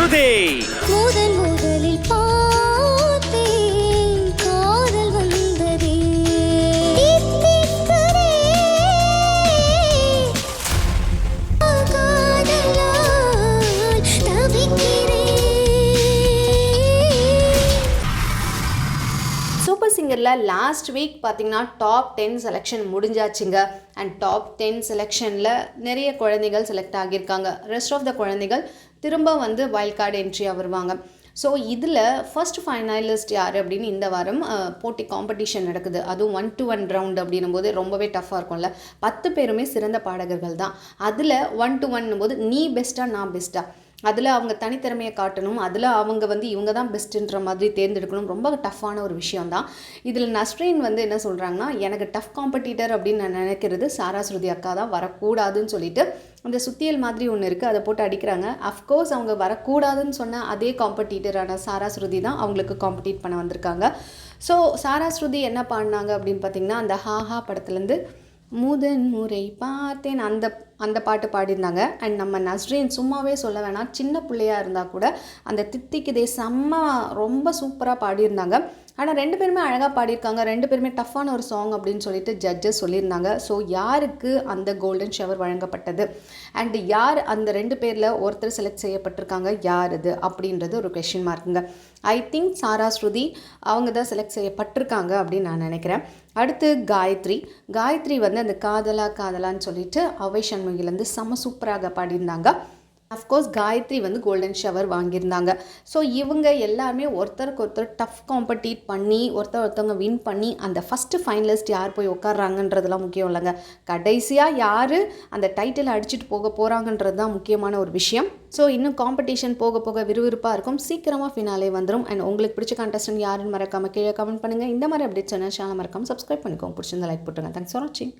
ஸ்ருதி. முதன் முதலில் பார்த்தேன் காதல் வந்ததே தித்தித்ததே காதலால் தவிக்கிறேன். சூப்பர் சிங்கரில் லாஸ்ட் வீக் பார்த்திங்கன்னா டாப் 10 செலெக்ஷன் முடிஞ்சாச்சுங்க. அண்ட் டாப் 10 செலெக்ஷனில் நிறைய குழந்தைகள் செலக்ட் ஆகியிருக்காங்க. ரெஸ்ட் ஆஃப் த குழந்தைகள் திரும்ப வந்து வைல்ட் கார்டு என்ட்ரியாக வருவாங்க. ஸோ இதில் ஃபர்ஸ்ட் ஃபைனலிஸ்ட் யார் அப்படின்னு இந்த வாரம் போட்டி காம்படிஷன் நடக்குது. அதுவும் 1-to-1 ரவுண்ட் அப்படின்னும் போது ரொம்பவே டஃப்பாக இருக்கும்ல. 10 பேருமே சிறந்த பாடகர்கள் தான். அதில் 1-to-1 போது நீ பெஸ்ட்டாக நான் பெஸ்ட்டாக அதில் அவங்க தனித்திறமையை காட்டணும். அதில் அவங்க வந்து இவங்க தான் பெஸ்ட்டுன்ற மாதிரி தேர்ந்தெடுக்கணும். ரொம்ப டஃப்பான ஒரு விஷயந்தான். இதில் நஸ்ரீன் வந்து என்ன சொல்கிறாங்கன்னா, எனக்கு டஃப் காம்படிட்டர் அப்படின்னு நான் நினைக்கிறது சாரா ஸ்ருதி அக்கா தான், வரக்கூடாதுன்னு சொல்லிட்டு அந்த சுத்தியல் மாதிரி ஒன்று இருக்குது, அதை போட்டு அடிக்கிறாங்க. அஃப்கோர்ஸ் அவங்க வரக்கூடாதுன்னு சொன்ன அதே காம்படிட்டரான சாரா ஸ்ருதி தான் அவங்களுக்கு காம்படிட் பண்ண வந்திருக்காங்க. ஸோ சாரா ஸ்ருதி என்ன பாடினாங்க அப்படின்னு பார்த்திங்கன்னா, அந்த ஹாஹா படத்துலேருந்து முதன் முறை பார்த்தேன் அந்த பாட்டு பாடியிருந்தாங்க. அண்ட் நம்ம நஸ்ரீன் சும்மாவே சொல்ல வேணாம், சின்ன பிள்ளையாக இருந்தால் கூட அந்த தித்திக்குதே செம்ம ரொம்ப சூப்பராக பாடியிருந்தாங்க. ஆனால் 2 பேருமே அழகாக பாடியிருக்காங்க. 2 பேருமே டஃப்பான ஒரு சாங் அப்படின்னு சொல்லிட்டு ஜட்ஜஸ் சொல்லியிருந்தாங்க. ஸோ யாருக்கு அந்த கோல்டன் ஷவர் வழங்கப்பட்டது அண்ட் யார் அந்த 2 பேரில் ஒருத்தர் செலக்ட் செய்யப்பட்டிருக்காங்க, யார் இது அப்படின்றது ஒரு கொஷின் மார்க்குங்க. ஐ திங்க் சாரா ஸ்ருதி அவங்க தான் செலக்ட் செய்யப்பட்டிருக்காங்க அப்படின்னு நான் நினைக்கிறேன். அடுத்து காயத்ரி வந்து அந்த காதலான்னு சொல்லிட்டு அவை சண்முகிலேருந்து செம சூப்பராக பாடியிருந்தாங்க. அஃப்கோர்ஸ் காயத்ரி வந்து கோல்டன் ஷவர் வாங்கியிருந்தாங்க. ஸோ இவங்க எல்லாருமே ஒருத்தருக்கு ஒருத்தர் டஃப் காம்படிட் பண்ணி ஒருத்தவங்க வின் பண்ணி அந்த ஃபஸ்ட்டு ஃபைனலிஸ்ட் யார் போய் உட்காடுறாங்கன்றதுலாம் முக்கியம் இல்லைங்க. கடைசியாக யார் அந்த டைட்டில் அடிச்சுட்டு போக போகிறாங்கன்றது தான் முக்கியமான ஒரு விஷயம். ஸோ இன்னும் காம்படிஷன் போக போக விறுவிறுப்பாக இருக்கும். சீக்கிரமாக ஃபினாலே வந்துடும். அண்ட் உங்களுக்கு பிடிச்ச கண்டஸ்டன்ட் யாருன்னு மறக்காமல் கீழே கமெண்ட் பண்ணுங்கள். இந்த மாதிரி அப்டேட்ஸ் சேனல் மறக்காமல் சப்ஸ்கிரைப் பண்ணிக்கோங்க. பிடிச்சிருந்தா லைக் போட்டுருங்க. தேங்க்ஸ் ஃபார் வாட்சிங்.